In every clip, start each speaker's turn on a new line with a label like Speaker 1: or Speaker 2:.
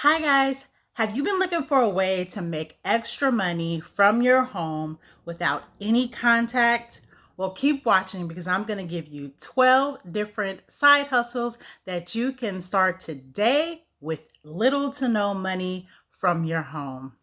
Speaker 1: Hi guys, have you been looking for a way to make extra money from your home without any contact? Well, keep watching because I'm going to give you 12 different side hustles that you can start today with little to no money from your home.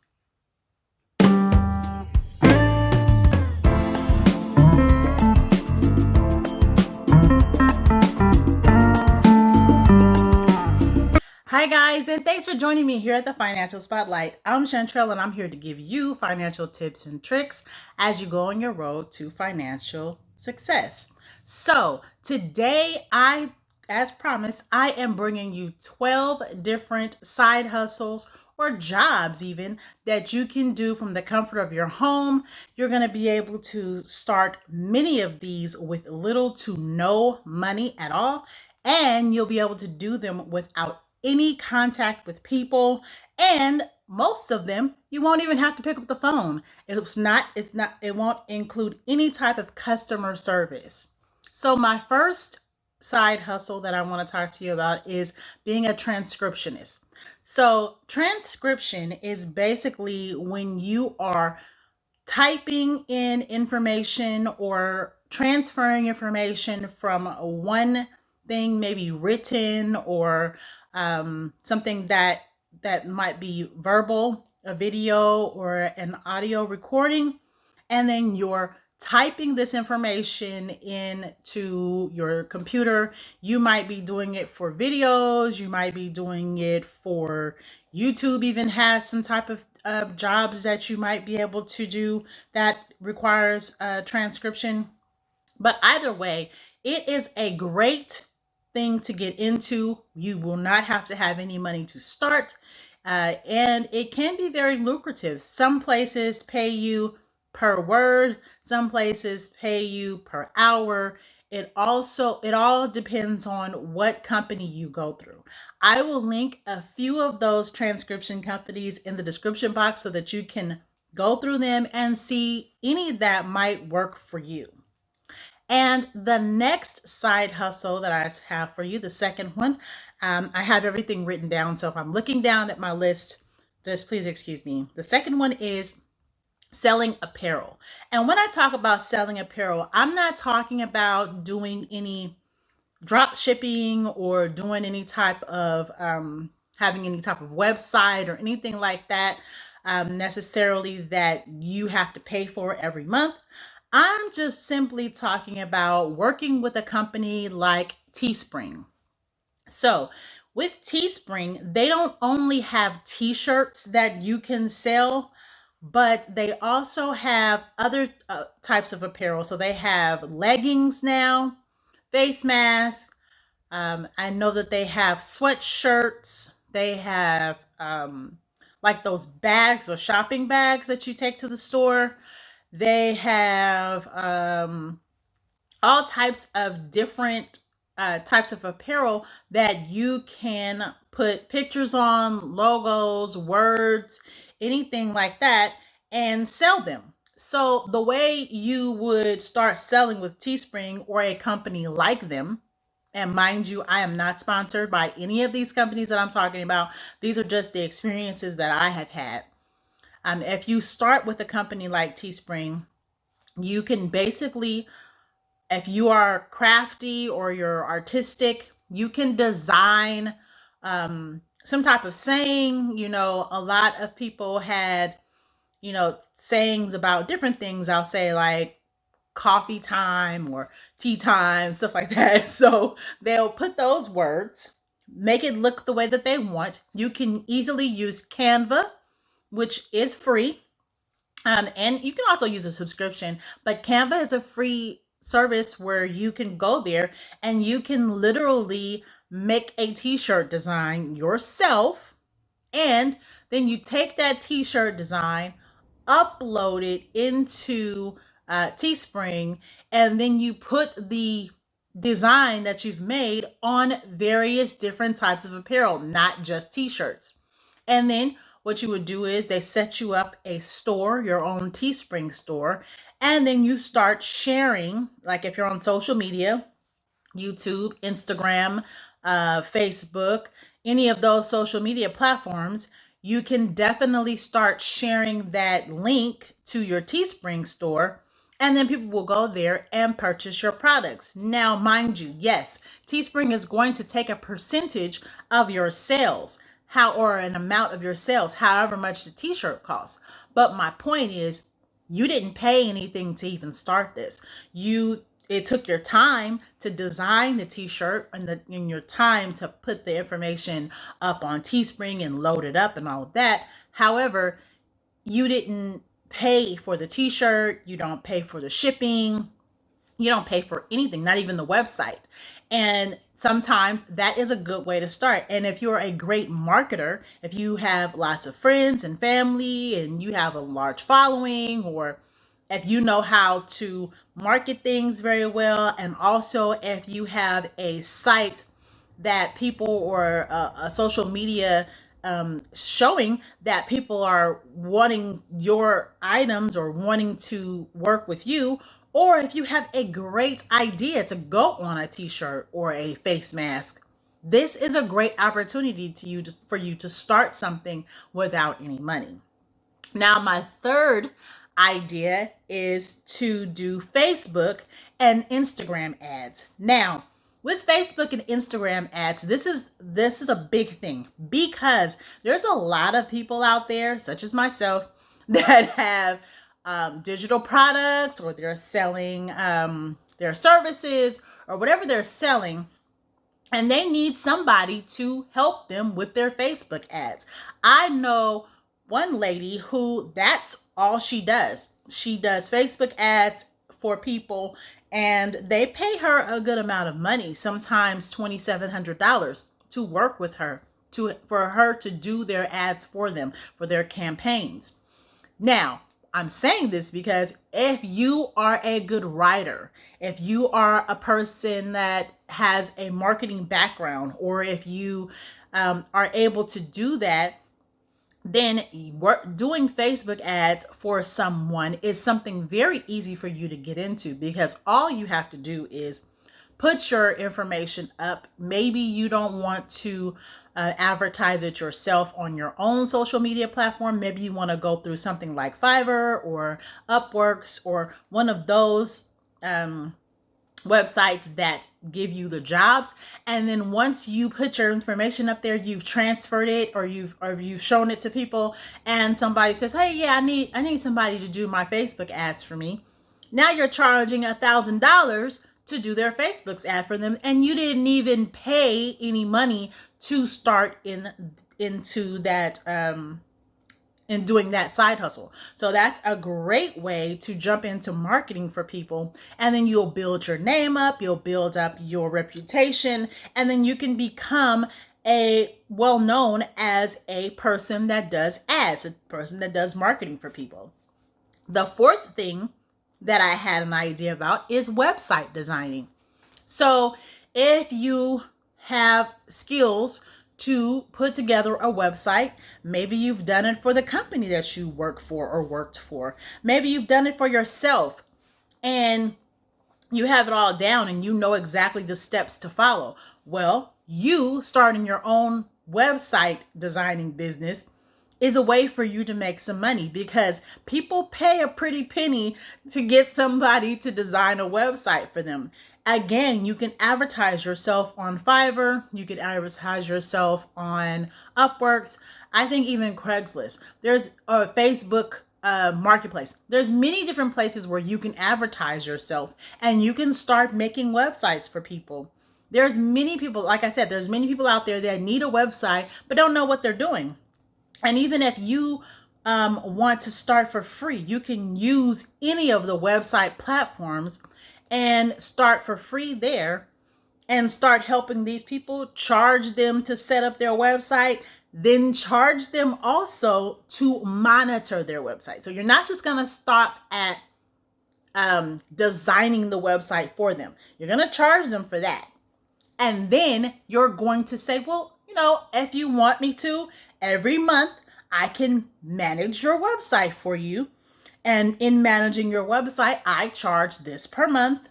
Speaker 1: Hi guys, and thanks for joining me here at the Financial Spotlight. I'm Chantrell and I'm here to give you financial tips and tricks as you go on your road to financial success. So today as promised, I am bringing you 12 different side hustles or jobs even that you can do from the comfort of your home. You're going to be able to start many of these with little to no money at all, and you'll be able to do them without any contact with people, and most of them you won't even have to pick up the phone. It won't include any type of customer service. So my first side hustle that I want to talk to you about is being a transcriptionist. So transcription is basically when you are typing in information or transferring information from one thing, maybe written or something that might be verbal, a video or an audio recording, and then you're typing this information into your computer. You might be doing it for videos, you might be doing it for YouTube, even has some type of jobs that you might be able to do that requires transcription. But either way, it is a great thing to get into. You will not have to have any money to start. And it can be very lucrative. Some places pay you per word, some places pay you per hour. It all depends on what company you go through. I will link a few of those transcription companies in the description box so that you can go through them and see any that might work for you. And the next side hustle that I have for you, the second one, I have everything written down. So if I'm looking down at my list, just please excuse me. The second one is selling apparel. And when I talk about selling apparel, I'm not talking about doing any drop shipping or doing any type of having any type of website or anything like that, necessarily that you have to pay for every month. I'm just simply talking about working with a company like Teespring. So with Teespring, they don't only have t-shirts that you can sell, but they also have other types of apparel. So they have leggings now, face masks. I know that they have sweatshirts. They have like those bags or shopping bags that you take to the store. They have all types of different types of apparel that you can put pictures on, logos, words, anything like that, and sell them. So the way you would start selling with Teespring or a company like them, and mind you, I am not sponsored by any of these companies that I'm talking about. These are just the experiences that I have had. If you start with a company like Teespring, you can basically, if you are crafty or you're artistic, you can design some type of saying. A lot of people had, sayings about different things. I'll say like coffee time or tea time, stuff like that. So they'll put those words, make it look the way that they want. You can easily use Canva, which is free. And you can also use a subscription, but Canva is a free service where you can go there and you can literally make a t-shirt design yourself. And then you take that t-shirt design, upload it into Teespring, and then you put the design that you've made on various different types of apparel, not just t-shirts. And then what you would do is they set you up a store, your own Teespring store, and then you start sharing, like if you're on social media, YouTube, Instagram, Facebook, any of those social media platforms, you can definitely start sharing that link to your Teespring store, and then people will go there and purchase your products. Now, mind you, yes, Teespring is going to take a percentage of your sales, or an amount of your sales, however much the t-shirt costs. But my point is, you didn't pay anything to even start this. It took your time to design the t-shirt, and your time to put the information up on Teespring and load it up and all of that. However, you didn't pay for the t-shirt, you don't pay for the shipping, you don't pay for anything, not even the website. And sometimes that is a good way to start. And if you're a great marketer, if you have lots of friends and family and you have a large following, or if you know how to market things very well, and also if you have a site that people, or a social media showing that people are wanting your items or wanting to work with you, or if you have a great idea to go on a t-shirt or a face mask, this is a great opportunity for you to start something without any money. Now, my third idea is to do Facebook and Instagram ads. Now, with Facebook and Instagram ads, this is a big thing, because there's a lot of people out there, such as myself, that have digital products, or they're selling their services, or whatever they're selling, and they need somebody to help them with their Facebook ads. I know one lady who that's all she does. She does Facebook ads for people, and they pay her a good amount of money, sometimes $2,700, to work with her, for her to do their ads for them, for their campaigns. Now, I'm saying this because if you are a good writer, if you are a person that has a marketing background, or if you are able to do that, then doing Facebook ads for someone is something very easy for you to get into, because all you have to do is put your information up. Maybe you don't want to advertise it yourself on your own social media platform. Maybe you want to go through something like Fiverr or Upworks, or one of those websites that give you the jobs. And then once you put your information up there, you've transferred it, or you've shown it to people, and somebody says, hey, yeah, I need somebody to do my Facebook ads for me. Now you're charging $1,000 to do their Facebook ad for them, and you didn't even pay any money to start into that in doing that side hustle. So that's a great way to jump into marketing for people. And then you'll build your name up, you'll build up your reputation, and then you can become well known as a person that does ads, a person that does marketing for people. The fourth thing that I had an idea about is website designing. So if you have skills to put together a website, maybe you've done it for the company that you work for or worked for. Maybe you've done it for yourself, and you have it all down and you know exactly the steps to follow. Well, you starting your own website designing business is a way for you to make some money, because people pay a pretty penny to get somebody to design a website for them. Again, you can advertise yourself on Fiverr. You can advertise yourself on Upworks. I think even Craigslist. There's a Facebook marketplace. There's many different places where you can advertise yourself, and you can start making websites for people. There's many people, like I said, there's many people out there that need a website but don't know what they're doing. And even if you want to start for free, you can use any of the website platforms and start for free there, and start helping these people, charge them to set up their website, then charge them also to monitor their website. So you're not just going to stop at designing the website for them. You're going to charge them for that. And then you're going to say, well, if you want me to, every month I can manage your website for you. And in managing your website, I charge this per month.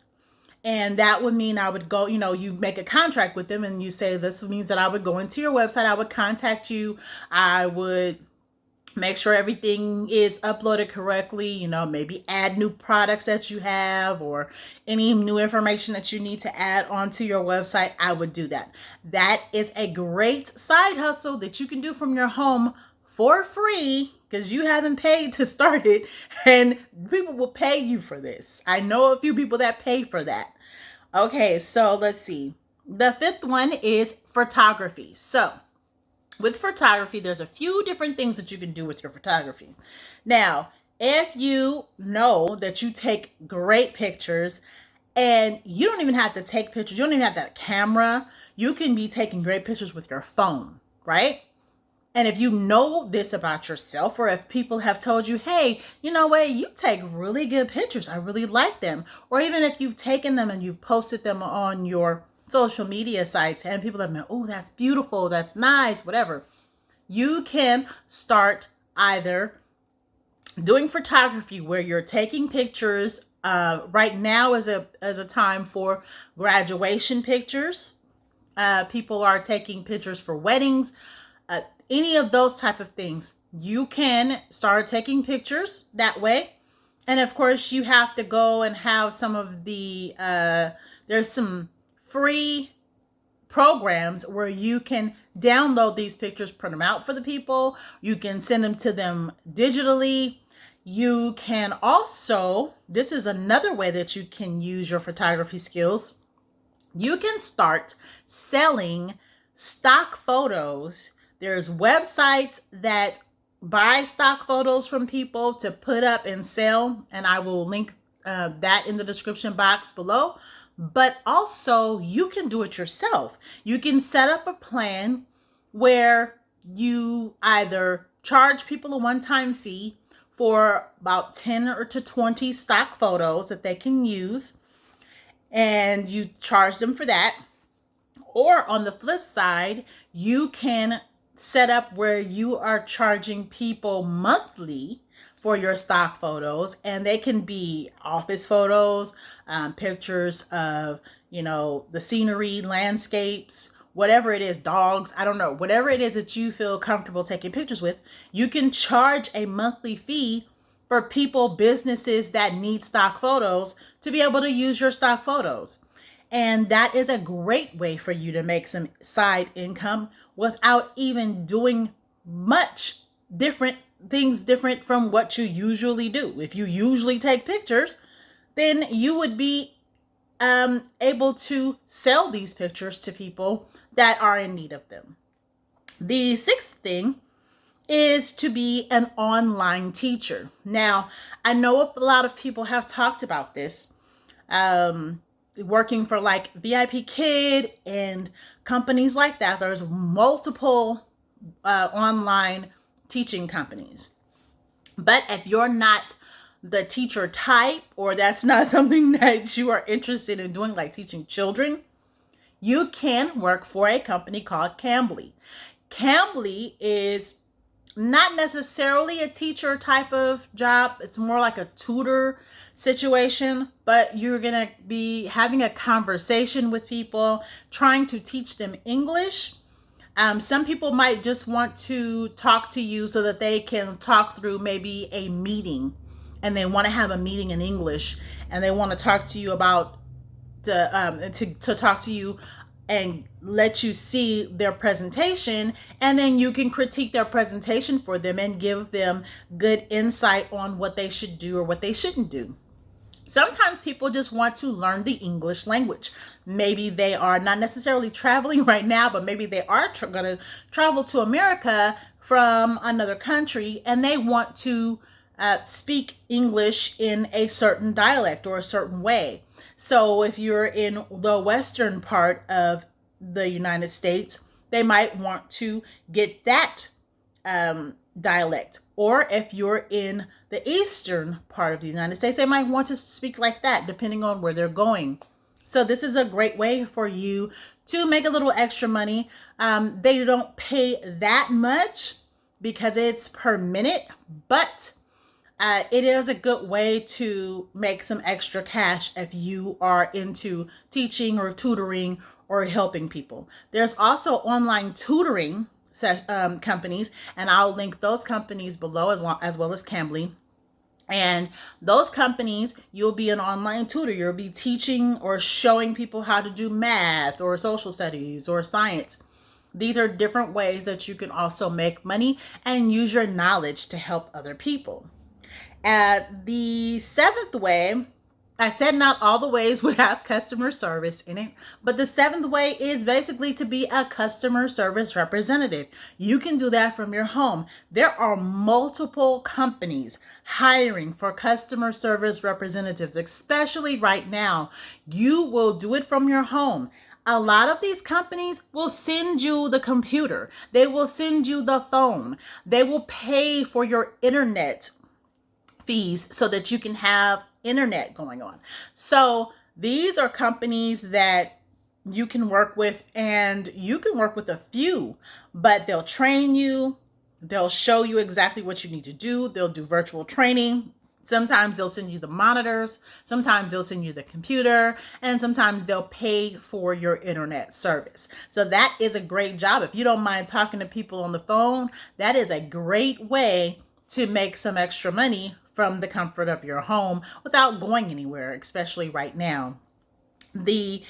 Speaker 1: And that would mean I would go, you make a contract with them and you say, this means that I would go into your website, I would contact you, I would make sure everything is uploaded correctly, maybe add new products that you have or any new information that you need to add onto your website. I would do that. That is a great side hustle that you can do from your home for free because you haven't paid to start it, and people will pay you for this. I know a few people that pay for that. Okay, so let's see. The fifth one is photography. So with photography, there's a few different things that you can do with your photography. Now, if you know that you take great pictures and you don't even have to take pictures, you don't even have that camera, you can be taking great pictures with your phone, right? And if you know this about yourself, or if people have told you, hey, you know what, you take really good pictures, I really like them. Or even if you've taken them and you've posted them on your social media sites and people have been, oh, that's beautiful, that's nice, whatever. You can start either doing photography where you're taking pictures. Right now is a time for graduation pictures. People are taking pictures for weddings. Any of those type of things. You can start taking pictures that way. And of course, you have to go and have some of the, there's some free programs where you can download these pictures, print them out for the people. You can send them to them digitally. You can also, this is another way that you can use your photography skills. You can start selling stock photos. There's websites that buy stock photos from people to put up and sell, and I will link that in the description box below. But also, you can do it yourself. You can set up a plan where you either charge people a one-time fee for about 10 or to 20 stock photos that they can use, and you charge them for that. Or on the flip side, you can set up where you are charging people monthly for your stock photos, and they can be office photos, pictures of, the scenery, landscapes, whatever it is, dogs, I don't know, whatever it is that you feel comfortable taking pictures with. You can charge a monthly fee for people, businesses that need stock photos to be able to use your stock photos. And that is a great way for you to make some side income without even doing much different from what you usually do. If you usually take pictures, then you would be able to sell these pictures to people that are in need of them. The sixth thing is to be an online teacher. Now, I know a lot of people have talked about this. Working for like VIP Kid and companies like that. There's multiple online teaching companies. But if you're not the teacher type, or that's not something that you are interested in doing, like teaching children, you can work for a company called Cambly. Cambly is not necessarily a teacher type of job. It's more like a tutor situation, but you're going to be having a conversation with people, trying to teach them English. Some people might just want to talk to you so that they can talk through maybe a meeting, and they want to have a meeting in English, and they want to talk to you about to talk to you and let you see their presentation, and then you can critique their presentation for them and give them good insight on what they should do or what they shouldn't do. Sometimes people just want to learn the English language. Maybe they are not necessarily traveling right now, but maybe they are going to travel to America from another country, and they want to speak English in a certain dialect or a certain way. So if you're in the western part of the United States, they might want to get that dialect. Or if you're in the eastern part of the United States, they might want to speak like that, depending on where they're going. So this is a great way for you to make a little extra money. They don't pay that much because it's per minute, but It is a good way to make some extra cash if you are into teaching or tutoring or helping people. There's also online tutoring companies, and I'll link those companies below as well as Cambly. And those companies, you'll be an online tutor. You'll be teaching or showing people how to do math or social studies or science. These are different ways that you can also make money and use your knowledge to help other people. The seventh way, I said not all the ways would have customer service in it, but the seventh way is basically to be a customer service representative. You can do that from your home. There are multiple companies hiring for customer service representatives, especially right now. You will do it from your home. A lot of these companies will send you the computer. They will send you the phone. They will pay for your internet fees so that you can have internet going on. So these are companies that you can work with, and you can work with a few, but they'll train you. They'll show you exactly what you need to do. They'll do virtual training. Sometimes they'll send you the monitors. Sometimes they'll send you the computer, and sometimes they'll pay for your internet service. So that is a great job. If you don't mind talking to people on the phone, that is a great way to make some extra money from the comfort of your home without going anywhere, especially right now. The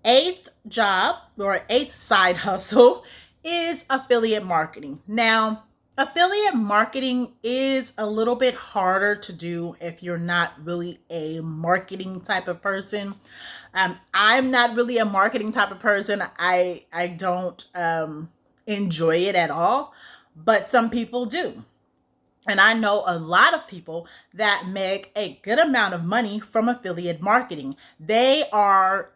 Speaker 1: eighth job or eighth side hustle is affiliate marketing. Now, affiliate marketing is a little bit harder to do if you're not really a marketing type of person. I'm not really a marketing type of person. I don't enjoy it at all, but some people do. And I know a lot of people that make a good amount of money from affiliate marketing. They are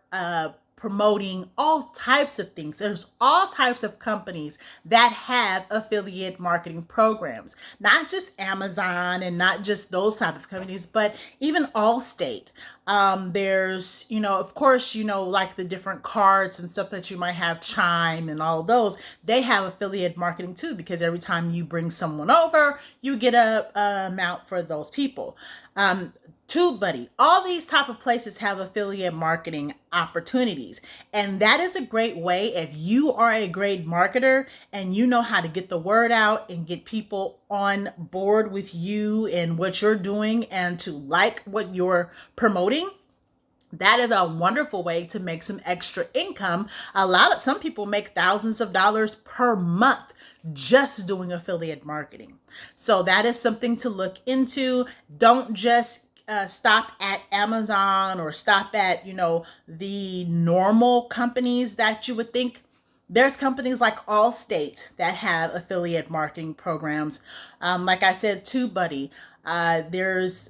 Speaker 1: promoting all types of things. There's all types of companies that have affiliate marketing programs, not just Amazon and not just those type of companies, but even Allstate. There's, of course, like the different cards and stuff that you might have, Chime and all those, they have affiliate marketing too, because every time you bring someone over, you get a amount for those people. TubeBuddy, all these type of places have affiliate marketing opportunities. And that is a great way if you are a great marketer and you know how to get the word out and get people on board with you and what you're doing and to like what you're promoting. That is a wonderful way to make some extra income. Some people make thousands of dollars per month just doing affiliate marketing. So that is something to look into. Don't just stop at Amazon or stop at, the normal companies that you would think. There's companies like Allstate that have affiliate marketing programs. Like I said, TubeBuddy. There's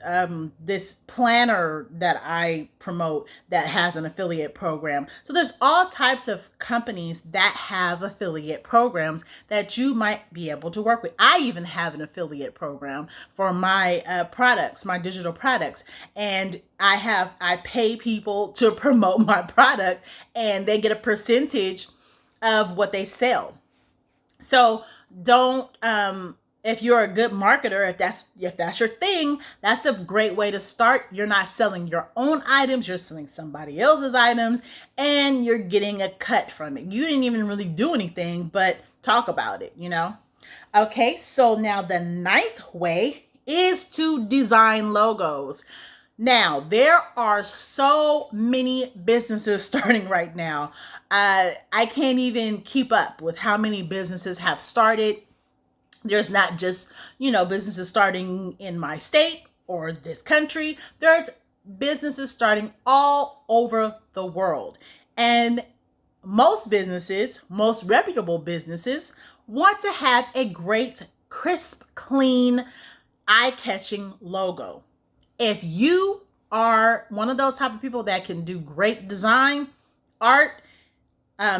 Speaker 1: this planner that I promote that has an affiliate program. So there's all types of companies that have affiliate programs that you might be able to work with. I even have an affiliate program for my products, my digital products, and I pay people to promote my product, and they get a percentage of what they sell. So don't if you're a good marketer, if that's your thing, that's a great way to start. You're not selling your own items, you're selling somebody else's items, and you're getting a cut from it. You didn't even really do anything but talk about it, Okay, so now the ninth way is to design logos. Now, there are so many businesses starting right now. I can't even keep up with how many businesses have started. There's not just, businesses starting in my state or this country. There's businesses starting all over the world. And most businesses, most reputable businesses, want to have a great, crisp, clean, eye-catching logo. If you are one of those type of people that can do great design, art,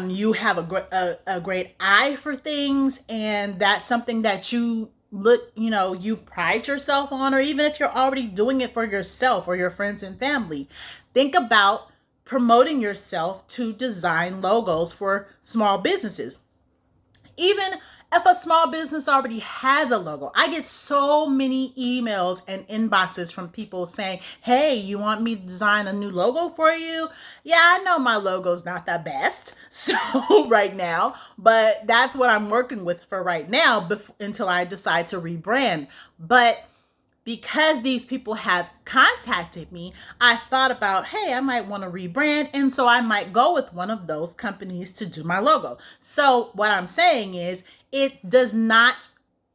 Speaker 1: you have a great eye for things, and that's something that you you pride yourself on, or even if you're already doing it for yourself or your friends and family, think about promoting yourself to design logos for small businesses. Even if a small business already has a logo, I get so many emails and inboxes from people saying, hey, you want me to design a new logo for you? Yeah, I know my logo's not the best, so right now, but that's what I'm working with for right now until I decide to rebrand. But because these people have contacted me, I thought about, hey, I might want to rebrand. And so I might go with one of those companies to do my logo. So what I'm saying is, it does not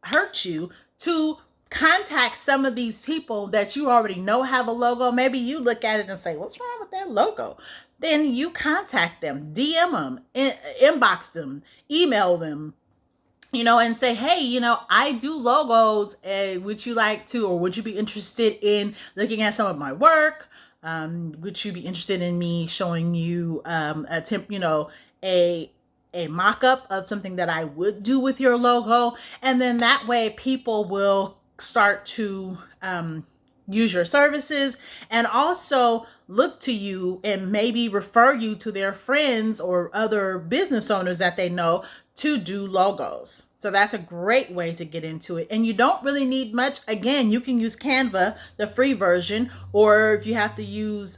Speaker 1: hurt you to contact some of these people that you already know have a logo. Maybe you look at it and say, what's wrong with that logo? Then you contact them, DM them, inbox them, email them, and say, hey, I do logos. Would you like to, or would you be interested in looking at some of my work? Would you be interested in me showing you a mock-up of something that I would do with your logo? And then that way people will start to use your services and also look to you and maybe refer you to their friends or other business owners that they know to do logos. So that's a great way to get into it. And you don't really need much. Again, you can use Canva, the free version, or if you have to use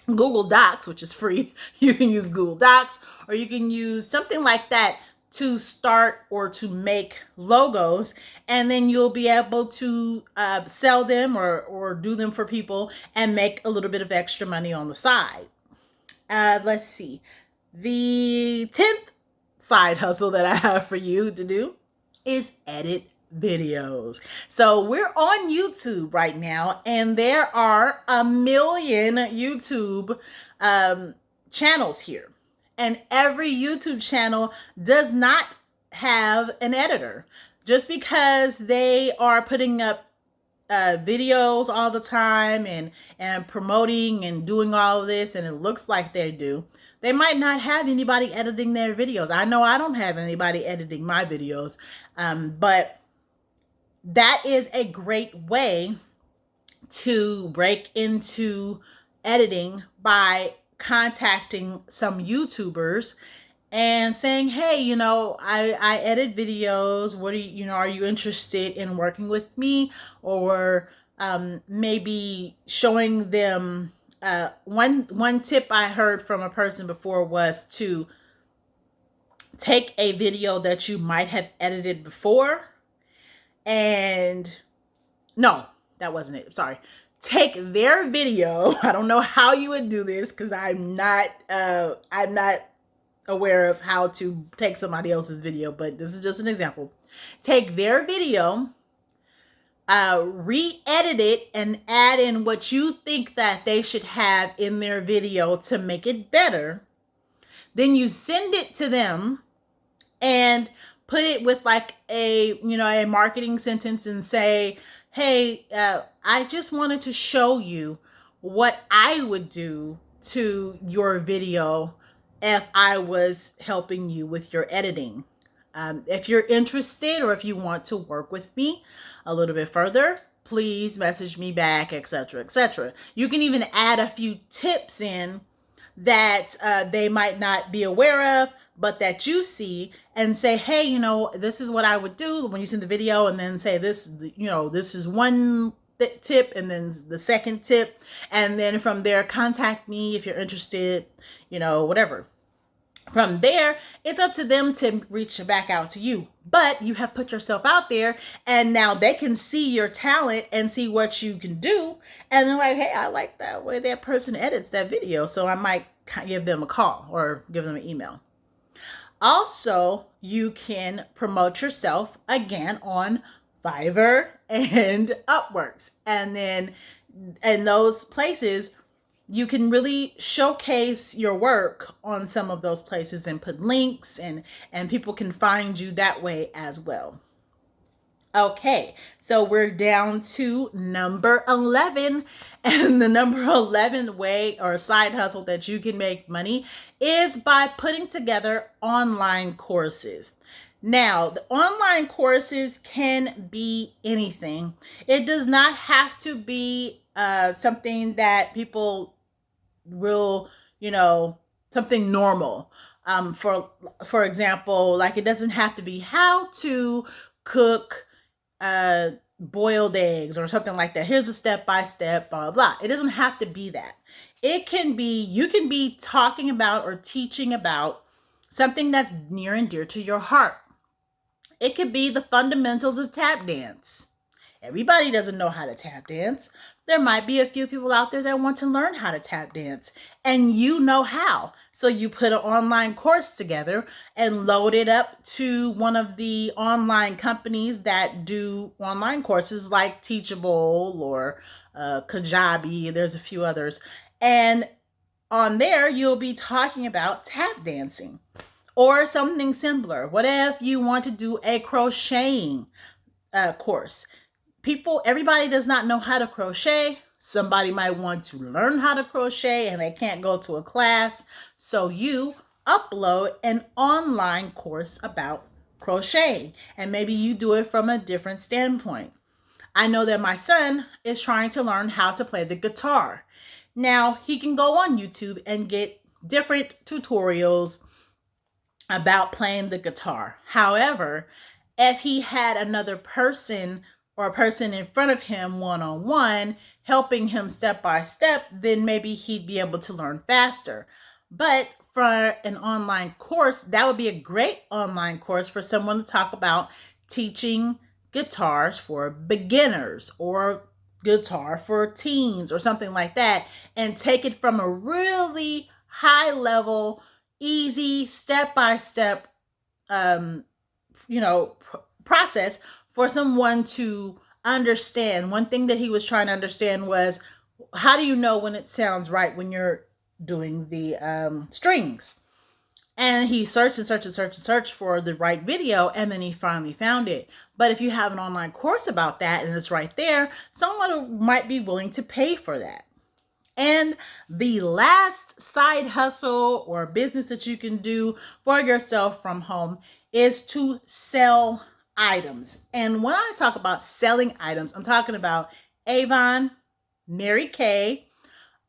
Speaker 1: Google Docs, which is free, you can use Google Docs, or you can use something like that to start or to make logos, and then you'll be able to sell them or do them for people and make a little bit of extra money on the side. Let's see. The 10th side hustle that I have for you to do is edit videos. So we're on YouTube right now, and there are 1 million YouTube channels here. And every YouTube channel does not have an editor. Just because they are putting up videos all the time and promoting and doing all of this, and it looks like they do, they might not have anybody editing their videos. I know I don't have anybody editing my videos, but that is a great way to break into editing by contacting some YouTubers and saying, hey, I edit videos. What are you interested in working with me? Or maybe showing them one tip I heard from a person before was to take a video that you might have edited before and no, that wasn't it. Sorry. Take their video. I don't know how you would do this because I'm not aware of how to take somebody else's video, but this is just an example. Take their video, re-edit it, and add in what you think that they should have in their video to make it better. Then you send it to them and put it with like a marketing sentence and say, hey, I just wanted to show you what I would do to your video if I was helping you with your editing. If you're interested or if you want to work with me a little bit further, please message me back, etc., etc. You can even add a few tips in that they might not be aware of, but that you see, and say, hey, this is what I would do when you send the video, and then say this is one tip, and then the second tip, and then from there, contact me if you're interested, whatever. From there, it's up to them to reach back out to you. But you have put yourself out there, and now they can see your talent and see what you can do. And they're like, hey, I like that way that person edits that video, so I might give them a call or give them an email. Also, you can promote yourself again on Fiverr and Upworks. And then in those places, you can really showcase your work on some of those places and put links, and people can find you that way as well. Okay, so we're down to number 11, and the number 11 way or side hustle that you can make money is by putting together online courses. Now, the online courses can be anything. It does not have to be something that people will, something normal. For example, like it doesn't have to be how to cook boiled eggs or something like that. Here's a step by step, blah, blah, blah. It doesn't have to be that. It can be, you can be talking about or teaching about something that's near and dear to your heart. It could be the fundamentals of tap dance. Everybody doesn't know how to tap dance. There might be a few people out there that want to learn how to tap dance, and you know how. So you put an online course together and load it up to one of the online companies that do online courses like Teachable or Kajabi. There's a few others. And on there, you'll be talking about tap dancing or something simpler. What if you want to do a crocheting course? Everybody does not know how to crochet. Somebody might want to learn how to crochet and they can't go to a class. So you upload an online course about crocheting, and maybe you do it from a different standpoint. I know that my son is trying to learn how to play the guitar. Now, he can go on YouTube and get different tutorials about playing the guitar. However, if he had another person or a person in front of him one-on-one helping him step by step, then maybe he'd be able to learn faster. But for an online course, that would be a great online course for someone to talk about teaching guitars for beginners or guitar for teens or something like that, and take it from a really high level, easy, step-by-step process for someone to understand. One thing that he was trying to understand was, how do you know when it sounds right when you're doing the strings? And he searched and searched and searched and searched for the right video, and then he finally found it. But if you have an online course about that and it's right there, someone might be willing to pay for that. And the last side hustle or business that you can do for yourself from home is to sell items. And when I talk about selling items, I'm talking about Avon, Mary Kay,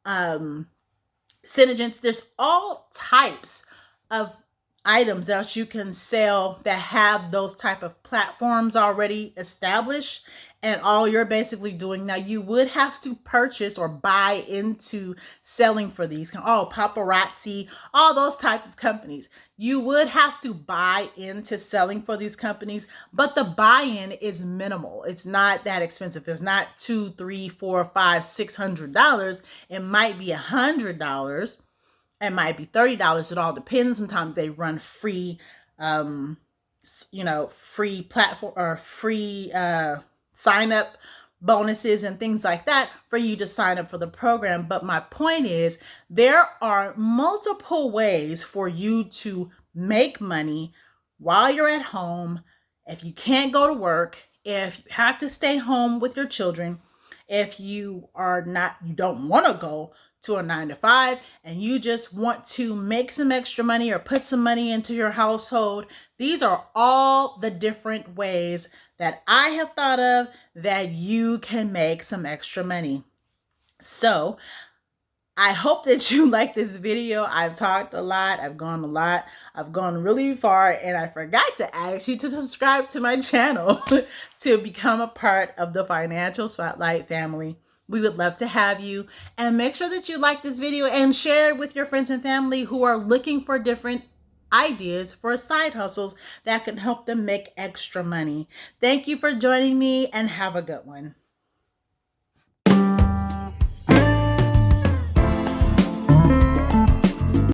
Speaker 1: Synergence. There's all types of items that you can sell that have those type of platforms already established, and all you're basically doing now, you would have to purchase or buy into selling for these. Paparazzi, all those type of companies, you would have to buy into selling for these companies, but the buy-in is minimal. It's not that expensive. It's not $200, $300, $400, $500, $600. It might be $100. It might be $30. It all depends. Sometimes they run free, free platform or free sign up bonuses and things like that for you to sign up for the program. But my point is, there are multiple ways for you to make money while you're at home. If you can't go to work, if you have to stay home with your children, if you don't want to go to a 9-to-5 and you just want to make some extra money or put some money into your household, these are all the different ways that I have thought of that you can make some extra money. So I hope that you like this video. I've talked a lot. I've gone really far, and I forgot to ask you to subscribe to my channel to become a part of the Financial Spotlight family. We would love to have you, and make sure that you like this video and share it with your friends and family who are looking for different ideas for side hustles that can help them make extra money. Thank you for joining me, and have a good one.